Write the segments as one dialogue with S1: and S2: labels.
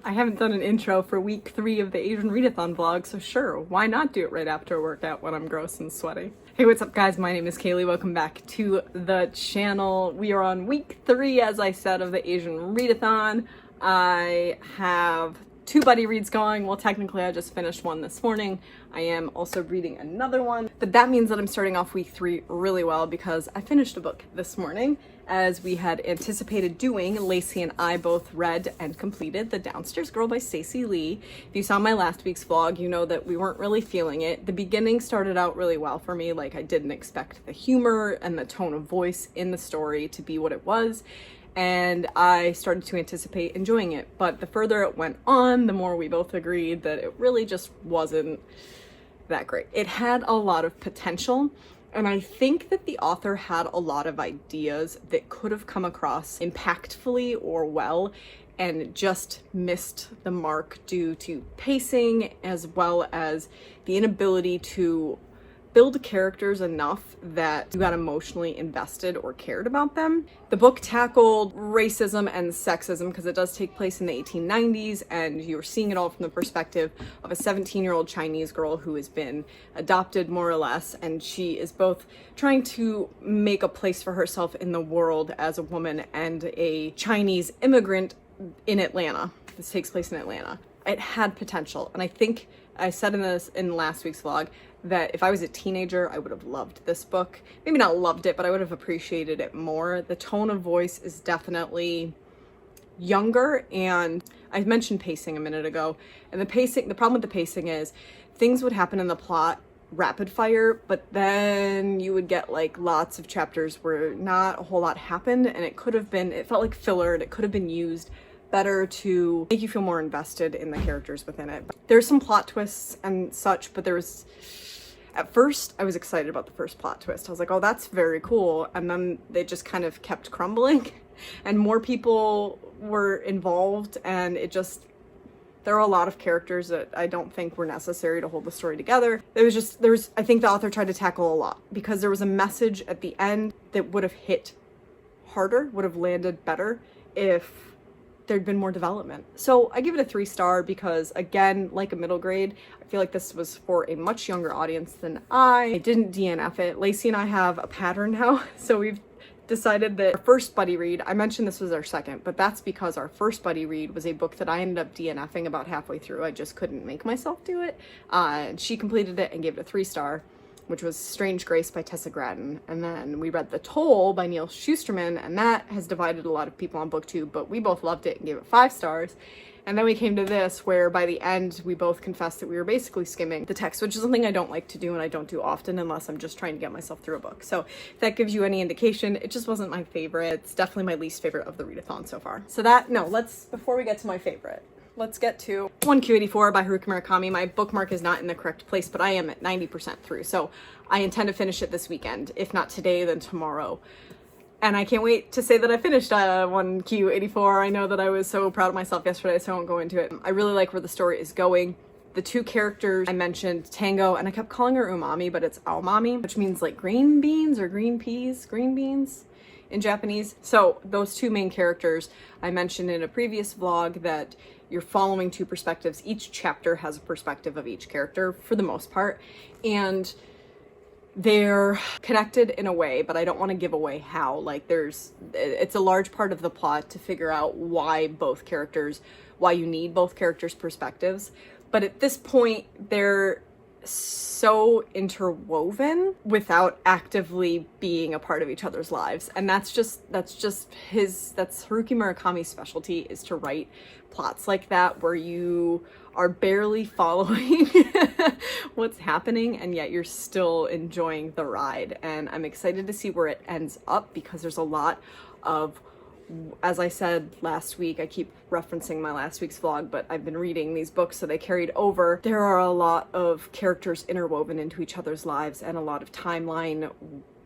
S1: I haven't done an intro for week 3 of the Asian Readathon vlog, so sure, why not do it right after a workout when I'm gross and sweaty? Hey, what's up guys? My name is Kaylee. Welcome back to the channel. We are on week 3, as I said, of the Asian Readathon. I have 2 buddy reads going. Well, technically I just finished one this morning. I am also reading another one, but that means that I'm starting off week 3 really well because I finished a book this morning. As we had anticipated doing, Lacey and I both read and completed The Downstairs Girl by Stacey Lee. If you saw my last week's vlog, you know that we weren't really feeling it. The beginning started out really well for me. Like, I didn't expect the humor and the tone of voice in the story to be what it was, and I started to anticipate enjoying it. But the further it went on, the more we both agreed that it really just wasn't that great. It had a lot of potential, and I think that the author had a lot of ideas that could have come across impactfully or well, and just missed the mark due to pacing, as well as the inability to build characters enough that you got emotionally invested or cared about them. The book tackled racism and sexism because it does take place in the 1890s, and you're seeing it all from the perspective of a 17-year-old Chinese girl who has been adopted, more or less, and she is both trying to make a place for herself in the world as a woman and a Chinese immigrant in Atlanta. This takes place in Atlanta. It had potential, and I think I said in last week's vlog that if I was a teenager, I would have loved this book. Maybe not loved it, but I would have appreciated it more. The tone of voice is definitely younger, and I mentioned pacing a minute ago, and the problem with the pacing is things would happen in the plot rapid fire, but then you would get like lots of chapters where not a whole lot happened, and it felt like filler, and it could have been used better to make you feel more invested in the characters within it. There's some plot twists and such, but at first I was excited about the first plot twist. I was like, oh, that's very cool. And then they just kind of kept crumbling and more people were involved, and there are a lot of characters that I don't think were necessary to hold the story together. I think the author tried to tackle a lot because there was a message at the end that would have hit harder, would have landed better if there'd been more development. So I give it a 3-star because, again, like a middle grade, I feel like this was for a much younger audience than I didn't DNF it. Lacey and I have a pattern now, so we've decided that our first buddy read, I mentioned this was our second, but that's because our first buddy read was a book that I ended up DNFing about halfway through. I just couldn't make myself do it. She completed it and gave it a 3-star, which was Strange Grace by Tessa Gratton. And then we read The Toll by Neil Shusterman, and that has divided a lot of people on BookTube, but we both loved it and gave it 5 stars. And then we came to this, where by the end, we both confessed that we were basically skimming the text, which is something I don't like to do, and I don't do often unless I'm just trying to get myself through a book. So if that gives you any indication, it just wasn't my favorite. It's definitely my least favorite of the readathon so far. So before we get to my favorite, let's get to 1Q84 by Murakami. My bookmark is not in the correct place, but I am at 90% through. So I intend to finish it this weekend. If not today, then tomorrow. And I can't wait to say that I finished 1Q84. I know that I was so proud of myself yesterday, so I won't go into it. I really like where the story is going. The 2 characters I mentioned, Tango, and I kept calling her Umami, but it's Aomami, which means like green beans or green peas, green beans in Japanese. So those 2 main characters, I mentioned in a previous vlog that you're following 2 perspectives. Each chapter has a perspective of each character for the most part, and they're connected in a way, but I don't want to give away how. Like, it's a large part of the plot to figure out why you need both characters' perspectives. But at this point, they're so interwoven without actively being a part of each other's lives, and that's Haruki Murakami's specialty, is to write plots like that where you are barely following what's happening, and yet you're still enjoying the ride. And I'm excited to see where it ends up, because there's a lot of, as I said last week, I keep referencing my last week's vlog, but I've been reading these books, so they carried over. There are a lot of characters interwoven into each other's lives, and a lot of timeline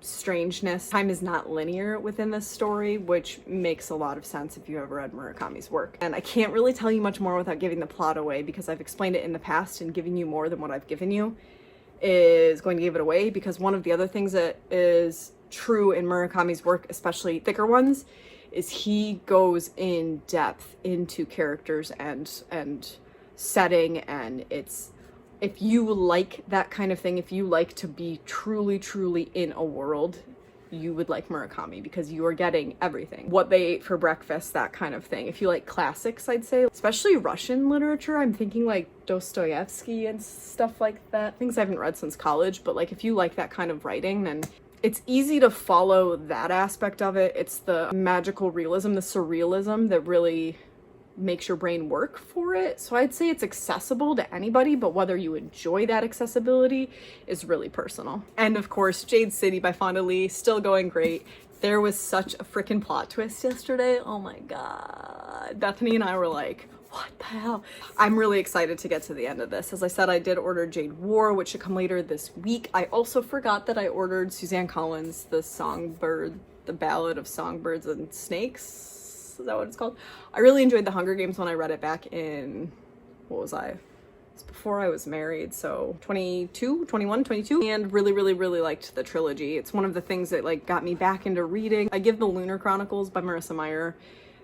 S1: strangeness. Time is not linear within this story, which makes a lot of sense if you ever read Murakami's work. And I can't really tell you much more without giving the plot away, because I've explained it in the past, and giving you more than what I've given you is going to give it away. Because one of the other things that is true in Murakami's work, especially thicker ones, is he goes in depth into characters and setting, and it's, if you like that kind of thing, if you like to be truly in a world, you would like Murakami, because you are getting everything. What they ate for breakfast, that kind of thing. If you like classics, I'd say, especially Russian literature, I'm thinking like Dostoevsky and stuff like that. Things I haven't read since college, but like if you like that kind of writing, then it's easy to follow that aspect of it. It's the magical realism, the surrealism that really makes your brain work for it. So I'd say it's accessible to anybody, but whether you enjoy that accessibility is really personal. And of course, Jade City by Fonda Lee, still going great. There was such a freaking plot twist yesterday. Oh my god. Bethany and I were like, what the hell? I'm really excited to get to the end of this. As I said, I did order Jade War, which should come later this week. I also forgot that I ordered Suzanne Collins' The Songbird, The Ballad of Songbirds and Snakes. Is that what it's called? I really enjoyed The Hunger Games when I read it back in, what was I? It's before I was married, so 22, and really liked the trilogy. It's one of the things that like got me back into reading. I give The Lunar Chronicles by Marissa Meyer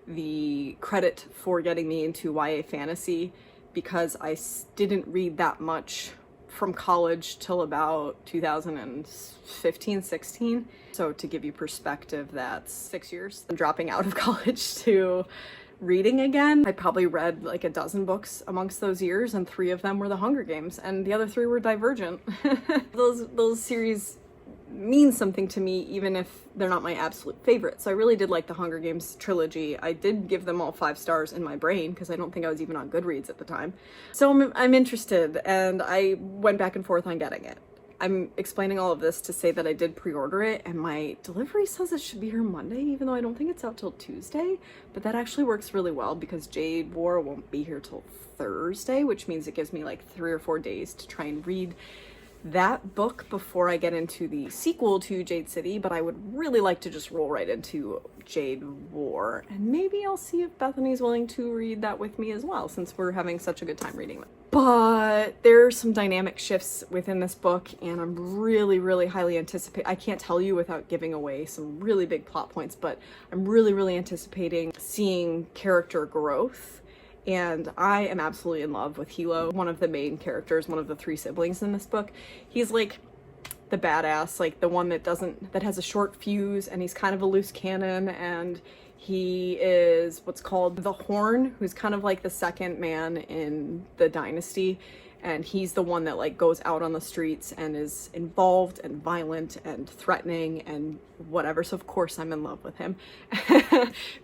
S1: the credit for getting me into YA fantasy, because I didn't read that much from college till about 2015-16. So to give you perspective, that's 6 years. I'm dropping out of college to reading again. I probably read like a dozen books amongst those years, and 3 of them were The Hunger Games, and the other 3 were Divergent. Those series mean something to me, even if they're not my absolute favorite. So I really did like the Hunger Games trilogy. I did give them all 5 stars in my brain, because I don't think I was even on Goodreads at the time. So I'm interested, and I went back and forth on getting it. I'm explaining all of this to say that I did pre-order it, and my delivery says it should be here Monday, even though I don't think it's out till Tuesday. But that actually works really well, because Jade War won't be here till Thursday, which means it gives me like 3 or 4 days to try and read that book before I get into the sequel to Jade City. But I would really like to just roll right into Jade War, and maybe I'll see if Bethany's willing to read that with me as well, since we're having such a good time reading it. But there's some dynamic shifts within this book, and I'm really highly anticipating. I can't tell you without giving away some really big plot points, but I'm really anticipating seeing character growth. And I am absolutely in love with Hilo, one of the main characters, one of the 3 siblings in this book. He's like the badass, like the one that has a short fuse, and he's kind of a loose cannon, and he is what's called the Horn, who's kind of like the second man in the dynasty. And he's the one that like goes out on the streets and is involved and violent and threatening and whatever. So of course I'm in love with him.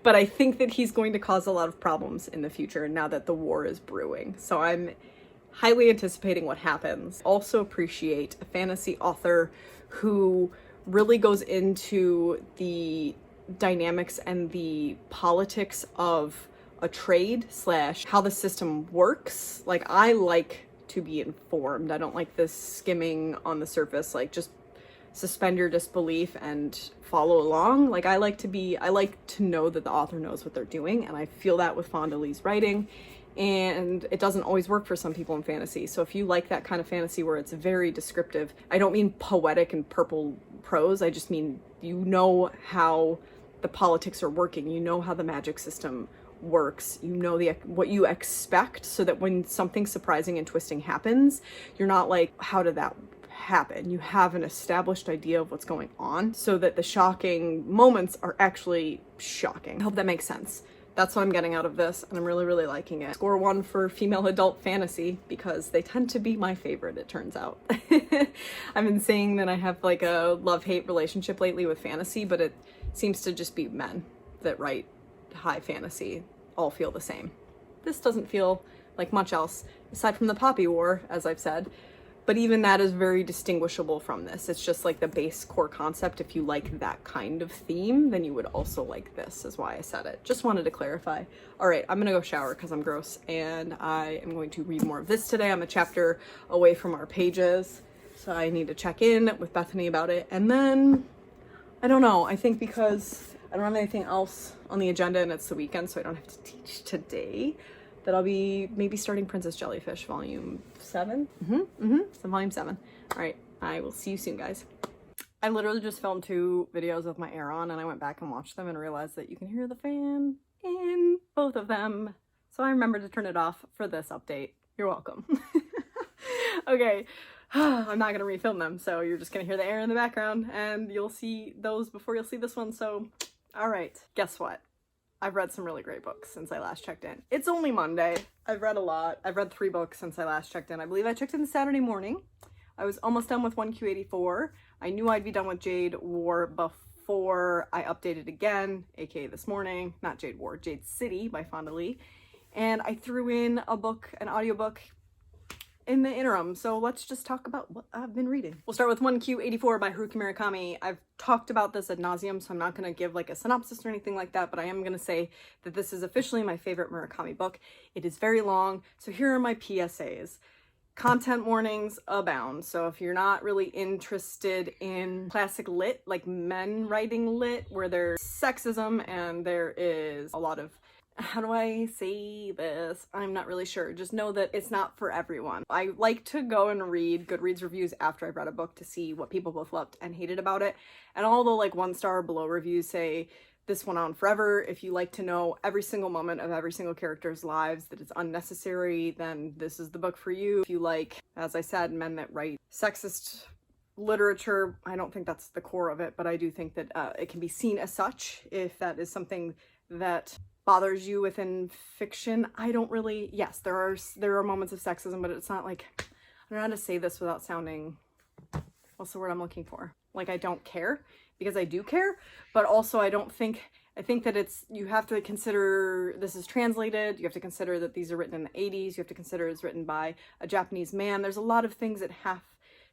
S1: But I think that he's going to cause a lot of problems in the future now that the war is brewing. So I'm highly anticipating what happens. Also appreciate a fantasy author who really goes into the dynamics and the politics of a trade / how the system works. Like, I like to be informed. I don't like this skimming on the surface, like just suspend your disbelief and follow along. Like, I like to know that the author knows what they're doing, and I feel that with Fonda Lee's writing. And it doesn't always work for some people in fantasy. So if you like that kind of fantasy where it's very descriptive, I don't mean poetic and purple prose, I just mean you know how the politics are working, you know how the magic system works, you know what you expect, so that when something surprising and twisting happens, you're not like, how did that happen? You have an established idea of what's going on, so that the shocking moments are actually shocking. I hope that makes sense. That's what I'm getting out of this, and I'm really liking it. Score 1 for female adult fantasy, because they tend to be my favorite, it turns out. I've been saying that I have like a love-hate relationship lately with fantasy, but it seems to just be men that write high fantasy all feel the same. This doesn't feel like much else, aside from the Poppy War, as I've said. But even that is very distinguishable from this. It's just like the base core concept. If you like that kind of theme, then you would also like this, is why I said it. Just wanted to clarify. All right, I'm gonna go shower because I'm gross, and I am going to read more of this today. I'm a chapter away from our pages, so I need to check in with Bethany about it. And then, I don't know, I think because I don't have anything else on the agenda and it's the weekend, so I don't have to teach today, that I'll be maybe starting Princess Jellyfish volume 7. So volume 7. All right, I will see you soon, guys. I literally just filmed 2 videos with my air on and I went back and watched them and realized that you can hear the fan in both of them. So I remembered to turn it off for this update. You're welcome. Okay, I'm not gonna refilm them, so you're just gonna hear the air in the background and you'll see those before you'll see this one, so all right. Guess what? I've read some really great books since I last checked in. It's only Monday. I've read a lot. I've read 3 books since I last checked in. I believe I checked in Saturday morning. I was almost done with 1Q84. I knew I'd be done with Jade War before I updated again, aka this morning. Not Jade War, Jade City by Fonda Lee. And I threw in a book, an audiobook in the interim. So let's just talk about what I've been reading. We'll start with 1Q84 by Haruki Murakami. I've talked about this ad nauseum, so I'm not going to give like a synopsis or anything like that, but I am going to say that this is officially my favorite Murakami book. It is very long, so here are my PSAs. Content warnings abound, so if you're not really interested in classic lit, like men writing lit, where there's sexism and there is a lot of, how do I say this? I'm not really sure. Just know that it's not for everyone. I like to go and read Goodreads reviews after I've read a book to see what people both loved and hated about it. And all the like 1-star below reviews say, this went on forever. If you like to know every single moment of every single character's lives that it's unnecessary, then this is the book for you. If you like, as I said, men that write sexist literature, I don't think that's the core of it, but I do think that it can be seen as such if that is something that bothers you within fiction. I don't really, yes, there are moments of sexism, but it's not like, I don't know how to say this without sounding, what's the word I'm looking for? Like I don't care, because I do care, but also I think that it's, you have to consider this is translated, you have to consider that these are written in the 80s, you have to consider it's written by a Japanese man. There's a lot of things that have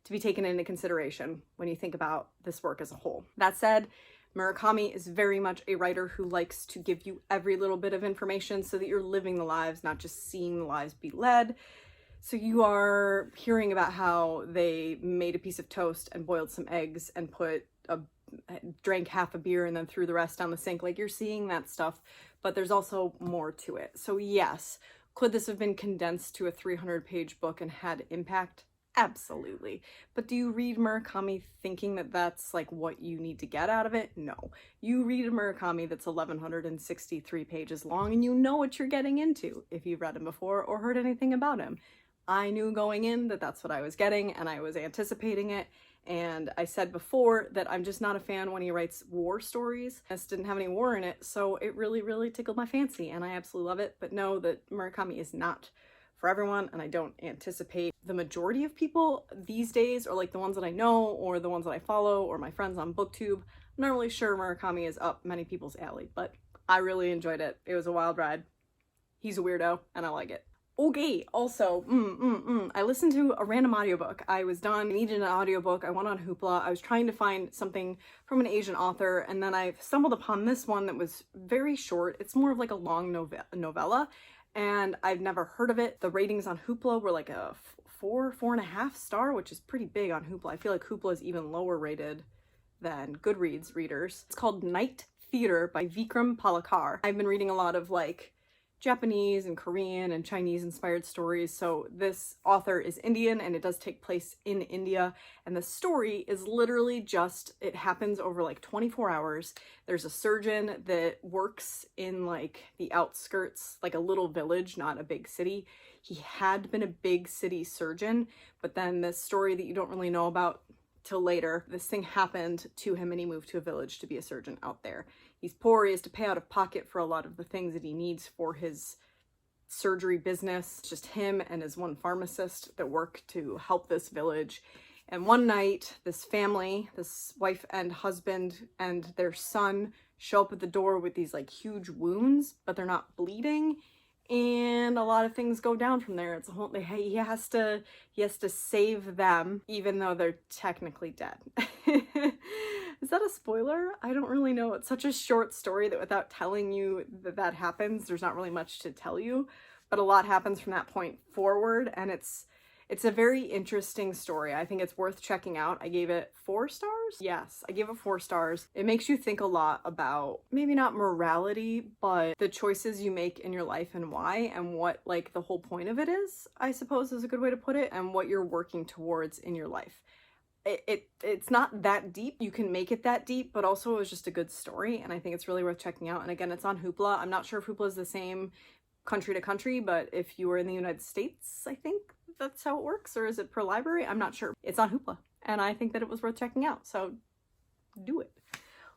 S1: to be taken into consideration when you think about this work as a whole. That said, Murakami is very much a writer who likes to give you every little bit of information so that you're living the lives, not just seeing the lives be led. So you are hearing about how they made a piece of toast and boiled some eggs and drank half a beer and then threw the rest down the sink. Like you're seeing that stuff, but there's also more to it. So yes, could this have been condensed to a 300-page book and had impact? Absolutely. But do you read Murakami thinking that that's like what you need to get out of it? No. You read a Murakami that's 1163 pages long and you know what you're getting into if you've read him before or heard anything about him. I knew going in that that's what I was getting and I was anticipating it. And I said before that I'm just not a fan when he writes war stories. This didn't have any war in it, so it really, really tickled my fancy and I absolutely love it. But know that Murakami is not for everyone, and I don't anticipate the majority of people these days, or like the ones that I know or the ones that I follow or my friends on BookTube. I'm not really sure Murakami is up many people's alley, but I really enjoyed it. It was a wild ride. He's a weirdo and I like it. Okay, also, I listened to a random audiobook. I was done, needed an audiobook. I went on Hoopla. I was trying to find something from an Asian author, and then I stumbled upon this one that was very short. It's more of like a long novella, and I've never heard of it. The ratings on Hoopla were like a 4.5 star, which is pretty big on Hoopla. I feel like Hoopla is even lower rated than Goodreads readers. It's called Night Theater by Vikram Palakar. I've been reading a lot of like Japanese and Korean and Chinese inspired stories. So this author is Indian and it does take place in India. And the story is literally just, it happens over like 24 hours. There's a surgeon that works in like the outskirts, like a little village, not a big city. He had been a big city surgeon, but then this story that you don't really know about till later, this thing happened to him and he moved to a village to be a surgeon out there. He's poor, he has to pay out of pocket for a lot of the things that he needs for his surgery business. It's just him and his one pharmacist that work to help this village. And one night, this family, this wife and husband and their son show up at the door with these like huge wounds, but they're not bleeding. And a lot of things go down from there. It's a whole, he has to save them, even though they're technically dead. Is that a spoiler? I don't really know. It's such a short story that without telling you that that happens, there's not really much to tell you, but a lot happens from that point forward, and it's a very interesting story. I think it's worth checking out. I gave it 4 stars. Yes, I gave it 4 stars. It makes you think a lot about maybe not morality, but the choices you make in your life and why, and what like the whole point of it is, I suppose is a good way to put it, and what you're working towards in your life. it's not that deep. You can make it that deep, but also it was just a good story, and I think it's really worth checking out. And again, it's on Hoopla. I'm not sure if Hoopla is the same country to country, but if you were in the United States, I think that's how it works, or is it per library? I'm not sure. It's on Hoopla, and I think that it was worth checking out, so do it.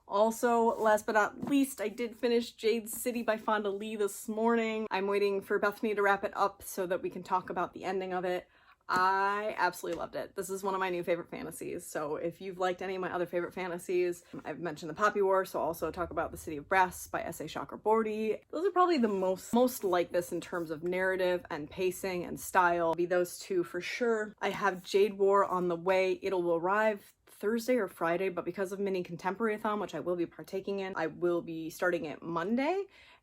S1: Also, last but not least, I did finish Jade City by Fonda Lee this morning. I'm waiting for Bethany to wrap it up so that we can talk about the ending of it. I absolutely loved it. This is one of my new favorite fantasies, so if you've liked any of my other favorite fantasies, I've mentioned the Poppy War, so I'll also talk about The City of Brass by S.A. Chakraborty. Those are probably the most like this in terms of narrative and pacing and style. Be those two for sure. I have Jade War on the way. It'll arrive Thursday or Friday, but because of Mini Contemporary-a-thon, which I will be partaking in, I will be starting it Monday,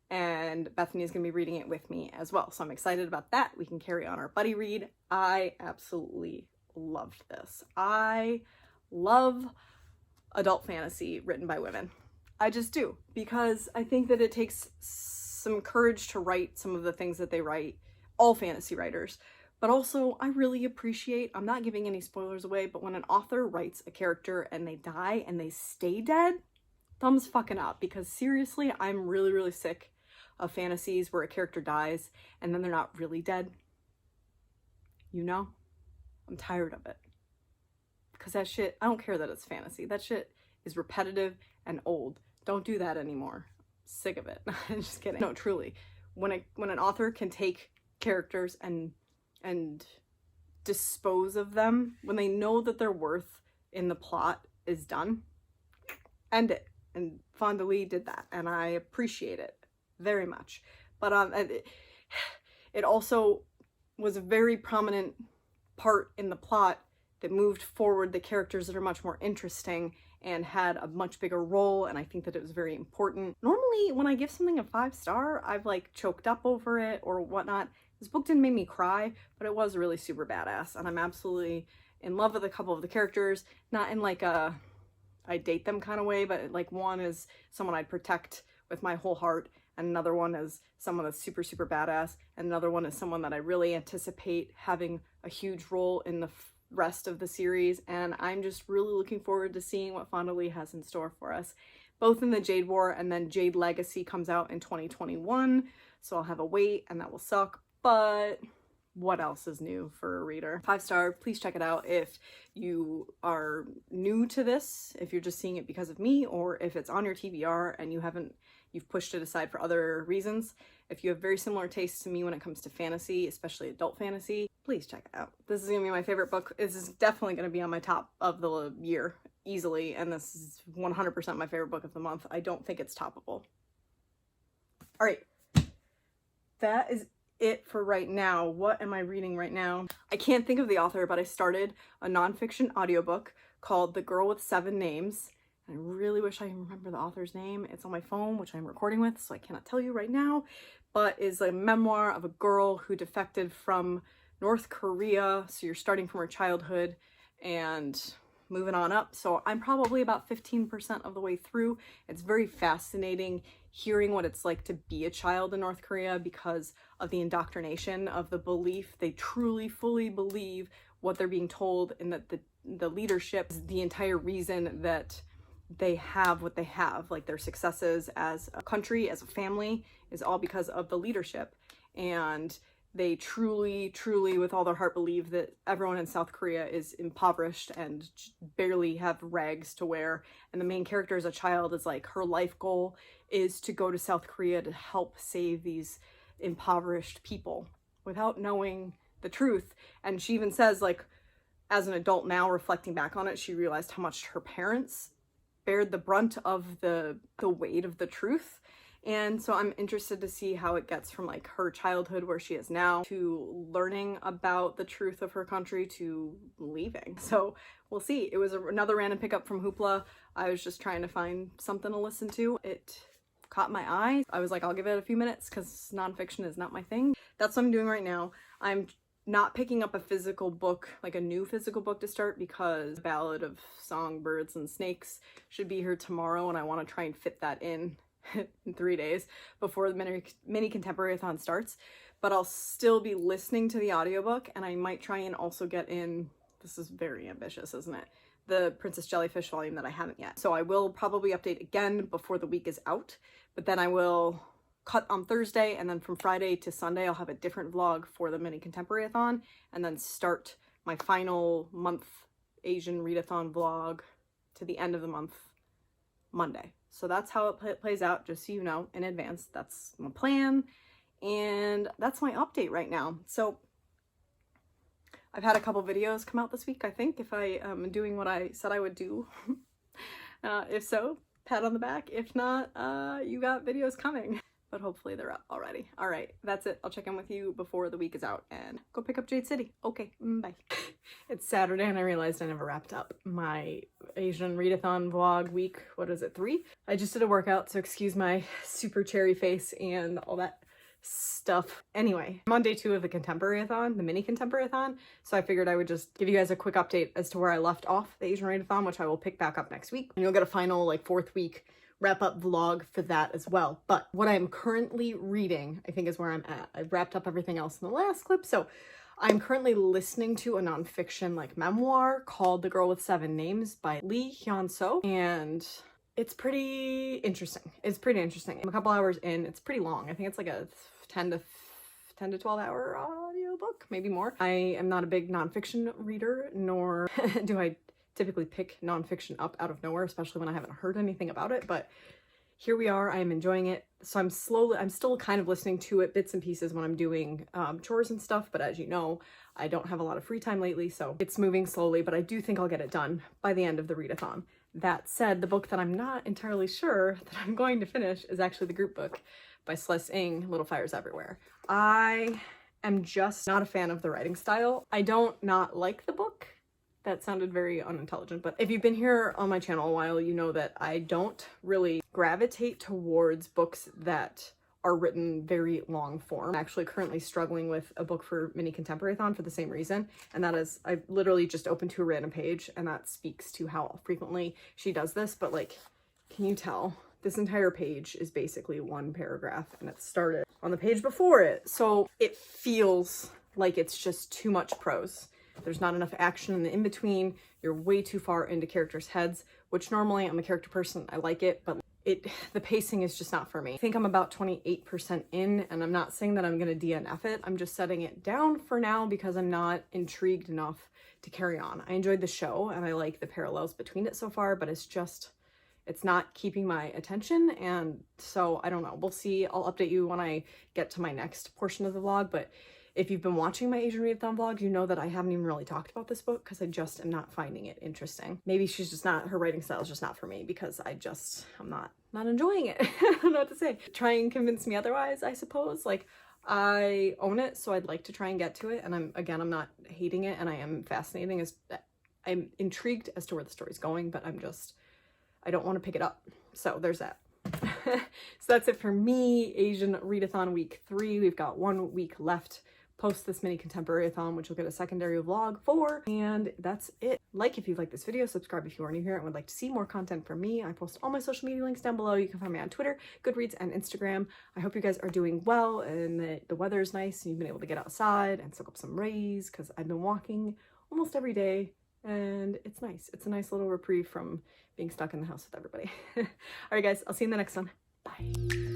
S1: and Bethany is going to be reading it with me as well. So I'm excited about that. We can carry on our buddy read. I absolutely loved this. I love adult fantasy written by women. I just do, because I think that it takes some courage to write some of the things that they write, all fantasy writers. But also, I really appreciate, I'm not giving any spoilers away, but when an author writes a character and they die and they stay dead, thumbs fucking up, because seriously, I'm really, really sick of fantasies where a character dies and then they're not really dead. You know? I'm tired of it. Because that shit, I don't care that it's fantasy. That shit is repetitive and old. Don't do that anymore. Sick of it. I'm just kidding. No, truly. When an author can take characters and dispose of them, when they know that their worth in the plot is done, end it. And Fonda Lee did that, and I appreciate it very much. But it also was a very prominent part in the plot that moved forward the characters that are much more interesting and had a much bigger role, and I think that it was very important. Normally, when I give something a 5-star, I've like choked up over it or whatnot. This book didn't make me cry, but it was really super badass, and I'm absolutely in love with a couple of the characters, not in like a I date them kind of way, but like one is someone I'd protect with my whole heart, and another one is someone that's super, super badass, and another one is someone that I really anticipate having a huge role in the rest of the series, and I'm just really looking forward to seeing what Fonda Lee has in store for us, both in the Jade War, and then Jade Legacy comes out in 2021, so I'll have a wait, and that will suck, but what else is new for a reader? 5-star, please check it out if you are new to this, if you're just seeing it because of me, or if it's on your TBR and you've pushed it aside for other reasons. If you have very similar tastes to me when it comes to fantasy, especially adult fantasy, please check it out. This is gonna be my favorite book. This is definitely gonna be on my top of the year, easily, and this is 100% my favorite book of the month. I don't think it's toppable. All right, that is it for right now. What am I reading right now? I can't think of the author, but I started a nonfiction audiobook called The Girl with 7 Names. I really wish I remember the author's name. It's on my phone, which I'm recording with, so I cannot tell you right now, but is a memoir of a girl who defected from North Korea. So you're starting from her childhood and moving on up. So I'm probably about 15% of the way through. It's very fascinating hearing what it's like to be a child in North Korea because of the indoctrination of the belief. They truly, fully believe what they're being told, and that the leadership is the entire reason that they have what they have. Like their successes as a country, as a family, is all because of the leadership. And they truly, truly, with all their heart, believe that everyone in South Korea is impoverished and barely have rags to wear. And the main character as a child is like, her life goal is to go to South Korea to help save these impoverished people without knowing the truth. And she even says, like, as an adult now, reflecting back on it, she realized how much her parents bared the brunt of the weight of the truth. And so I'm interested to see how it gets from like her childhood, where she is now, to learning about the truth of her country, to leaving. So we'll see. It was another random pickup from Hoopla. I was just trying to find something to listen to. It caught my eye. I was like, I'll give it a few minutes because nonfiction is not my thing. That's what I'm doing right now. I'm not picking up a physical book, like a new physical book to start, because Ballad of Songbirds and Snakes should be here tomorrow, and I want to try and fit that in 3 days before the mini Contemporary-a-thon starts. But I'll still be listening to the audiobook, and I might try and also get in, this is very ambitious, isn't it? the Princess Jellyfish volume that I haven't yet. So I will probably update again before the week is out, but then I will cut on Thursday, and then from Friday to Sunday I'll have a different vlog for the mini Contemporary-a-thon, and then start my final month Asian readathon vlog to the end of the month Monday. So that's how it plays out, just so you know in advance. That's my plan, and that's my update right now. So I've had a couple videos come out this week, I think, if I am doing what I said I would do. If so, pat on the back. If not, you got videos coming. But hopefully they're up already. All right, that's it. I'll check in with you before the week is out and go pick up Jade City. Okay, bye. It's Saturday and I realized I never wrapped up my Asian readathon vlog week. What is it, 3? I just did a workout, so excuse my super cherry face and all that stuff. Anyway, I'm on day 2 of the Contemporary-a-thon, the mini Contemporary-a-thon, so I figured I would just give you guys a quick update as to where I left off the Asian readathon, which I will pick back up next week. And you'll get a final, like, 4th week wrap up vlog for that as well. But what I'm currently reading, I think, is where I'm at. I've wrapped up everything else in the last clip, so I'm currently listening to a nonfiction like memoir called The Girl with 7 Names by Lee Hyun-soo, and it's pretty interesting. It's pretty interesting. I'm a couple hours in. It's pretty long. I think it's like a 10 to 12 hour audiobook, maybe more. I am not a big nonfiction reader, nor do I typically pick nonfiction up out of nowhere, especially when I haven't heard anything about it, but here we are. I am enjoying it. So I'm still kind of listening to it bits and pieces when I'm doing chores and stuff, but as you know, I don't have a lot of free time lately, so it's moving slowly, but I do think I'll get it done by the end of the readathon. That said, the book that I'm not entirely sure that I'm going to finish is actually the group book by Celeste Ng, Little Fires Everywhere. I am just not a fan of the writing style. I don't not like the book. That sounded very unintelligent, but if you've been here on my channel a while, you know that I don't really gravitate towards books that are written very long form. I'm actually currently struggling with a book for mini Contemporary-a-thon for the same reason, and that is I literally just opened to a random page, and that speaks to how frequently she does this. But like, can you tell? This entire page is basically one paragraph, and it started on the page before it, so it feels like it's just too much prose. There's not enough action in the in-between. You're way too far into characters' heads, which normally I'm a character person. I like it, but the pacing is just not for me. I think I'm about 28% in, and I'm not saying that I'm going to DNF it. I'm just setting it down for now because I'm not intrigued enough to carry on. I enjoyed the show and I like the parallels between it so far, but it's not keeping my attention, and so I don't know. We'll see. I'll update you when I get to my next portion of the vlog, but if you've been watching my Asian readathon vlogs, you know that I haven't even really talked about this book because I just am not finding it interesting. Maybe her writing style is just not for me because I'm not enjoying it. I don't know what to say. Try and convince me otherwise, I suppose. Like, I own it, so I'd like to try and get to it. And I'm not hating it, and I am I'm intrigued as to where the story's going, but I don't want to pick it up. So there's that. So that's it for me. Asian readathon week 3. We've got 1 week left post this mini Contemporary-a-thon, which you'll get a secondary vlog for, and that's it. Like if you like this video, subscribe if you are new here and would like to see more content from me. I post all my social media links down below. You can find me on Twitter, Goodreads, and Instagram. I hope you guys are doing well and that the weather is nice and you've been able to get outside and soak up some rays, because I've been walking almost every day and it's nice. It's a nice little reprieve from being stuck in the house with everybody. All right, guys, I'll see you in the next one. Bye.